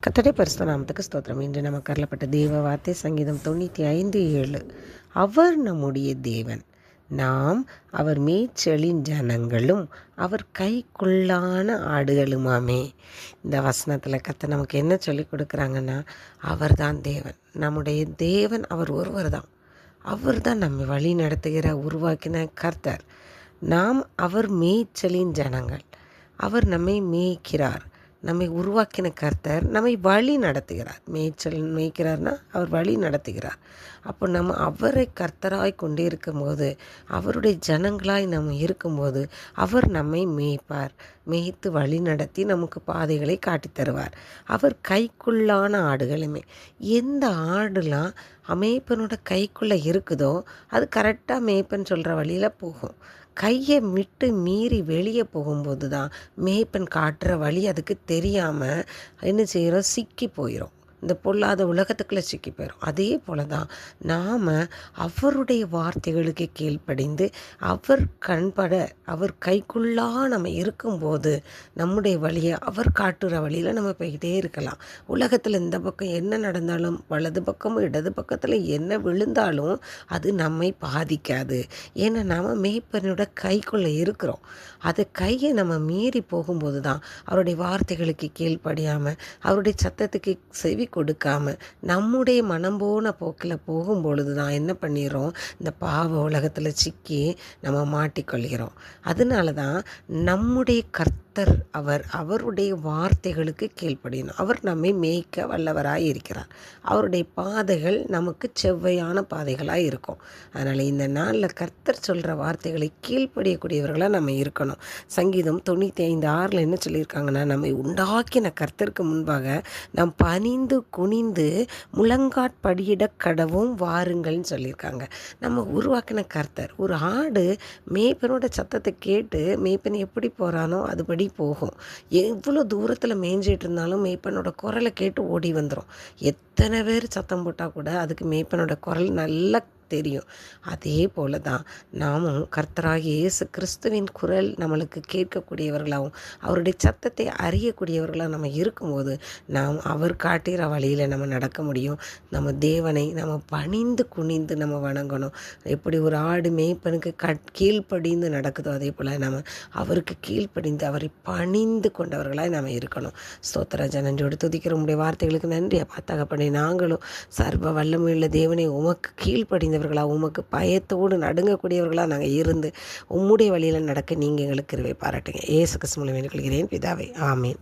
கர்த்தருடைய பரிசுத்த நாமத்துக்கு ஸ்தோத்திரம். இன்று நமக்கு அருளப்பட்ட தேவ வார்த்தை சங்கீதம் 95:7. அவர் நம்முடைய தேவன், நாம் அவர் மேய்ச்சலின் ஜனங்களும் அவர் கைக்குள்ளான ஆடுகளுமாமே. இந்த வசனத்தில் கர்த்தர் நமக்கு என்ன சொல்லி கொடுக்குறாங்கன்னா, அவர் தான் தேவன், நம்முடைய தேவன் அவர் ஒருவர் தான். அவர் தான் நம்மை வழி நடத்துகிற உருவாக்கின கர்த்தர். நாம் அவர் மேய்ச்சலின் ஜனங்கள். அவர் நம்மை மேய்க்கிறார். நம்மை உருவாக்கின கர்த்தர் நம்மை வழி நடத்துகிறார். மேய்க்கிறார்னா அவர் வழி நடத்துகிறார். அப்போ நம்ம அவரை கர்த்தராய் கொண்டே இருக்கும்போது, அவருடைய ஜனங்களாய் நம்ம இருக்கும்போது, அவர் நம்மை மேய்ப்பார். மேய்த்து வழி நடத்தி நமக்கு பாதைகளை காட்டி தருவார். அவர் கைக்குள்ளான ஆடுகளுமே. எந்த ஆடுலாம் மேய்ப்பனோட கைக்குள்ளே இருக்குதோ அது கரெக்டாக மேய்ப்பன் சொல்கிற வழியில் போகும். கையை விட்டு மீறி வெளியே போகும்போது தான் மேய்ப்பன் காட்டுற வழி அதுக்கு தெரியாமல் என்ன செய்கிறோம், சிக்கி போயிடும். இந்த பொல்லாத உலகத்துக்குள்ளே சிக்கி போயிடும். அதே போல் தான் நாம் அவருடைய வார்த்தைகளுக்கு கீழ்ப்படிந்து அவர் கண்பட அவர் கைக்குள்ளாக நம்ம இருக்கும்போது நம்முடைய வழியை அவர் காட்டுற வழியில் நம்ம போய்கிட்டே இருக்கலாம். உலகத்தில் இந்த பக்கம் என்ன நடந்தாலும், வலது பக்கமும் இடது பக்கத்தில் என்ன விழுந்தாலும் அது நம்மை பாதிக்காது. ஏன்னா நாம் மேய்ப்பனோட கைக்குள்ளே இருக்கிறோம். அது கையை நம்ம மீறி போகும்போது தான் அவருடைய வார்த்தைகளுக்கு கீழ்ப்படியாமல், அவருடைய சத்தத்துக்கு செவி கொடுக்காம நம்முடைய மனம் போன போக்கில் போகும்பொழுது தான் என்ன பண்ணிடுறோம், இந்த பாவ உலகத்தில் சிக்கி நம்ம மாட்டிக்கொள்கிறோம். அதனால தான் நம்முடைய கர்த்தர் அவருடைய வார்த்தைகளுக்கு கீழ்ப்படியணும். அவர் நம்மை மேய்க்க வல்லவராய் இருக்கிறார். அவருடைய பாதைகள் நமக்கு செவ்வையான பாதைகளாக இருக்கும். அதனால் இந்த நாளில் கர்த்தர் சொல்கிற வார்த்தைகளை கீழ்ப்படியக்கூடியவர்களாக நம்ம இருக்கணும். சங்கீதம் 95:6 என்ன சொல்லியிருக்காங்கன்னா, நம்மை உண்டாக்கின கர்த்தருக்கு முன்பாக நாம் பணிந்து குனிந்து முழங்காட்படியிட கடவும் வாருங்கள்னு சொல்லியிருக்காங்க. நம்ம உருவாக்கின கர்த்தர். ஒரு ஆடு மேய்ப்பனோட சத்தத்தை கேட்டு மேய்ப்பன் எப்படி போகிறானோ அதுபடி போகும். எவ்வளோ தூரத்தில் மேய்ஞ்சிட்டு இருந்தாலும் மேய்ப்பனோட குரலை கேட்டு ஓடி வந்துடும். எத்தனை பேர் சத்தம் போட்டால் கூட அதுக்கு மேய்ப்பனோட குரல் நல்லா தெரியும். அதே போல தான் நாமும் கர்த்தராகிய இயேசு கிறிஸ்துவின் குரல் நம்மளுக்கு கேட்கக்கூடியவர்களாகவும் அவருடைய சத்தத்தை அறியக்கூடியவர்களாக நம்ம இருக்கும்போது நாம் அவர் காட்டுகிற வழியில் நம்ம நடக்க முடியும். நம்ம தேவனை நம்ம பணிந்து குனிந்து நம்ம வணங்கணும். எப்படி ஒரு ஆடு மேய்ப்பனுக்கு கீழ்ப்படிந்து நடக்குதோ அதே போல் நம்ம அவருக்கு கீழ்ப்படிந்து அவரை பணிந்து கொண்டவர்களாக நம்ம இருக்கணும். ஸ்தோத்திர நன்றியோடு துதிக்கிற உங்களுடைய வார்த்தைகளுக்கு நன்றி அப்பா தகப்பனே. நாங்களும் சர்வ வல்லமையுள்ள தேவனை உமக்கு கீழ்ப்படிந்தவர்களாக, உமக்கு பயத்தோடு நடுங்கக்கூடியவர்களாக நாங்கள் இருந்து உம்முடைய வழியில் நடக்க நீங்கள் எங்களுக்கு கிருபை பாராட்டுங்க. இயேசு கிறிஸ்து மூலம் வேண்டிக் கொள்கிறேன் பிதாவே, ஆமீன்.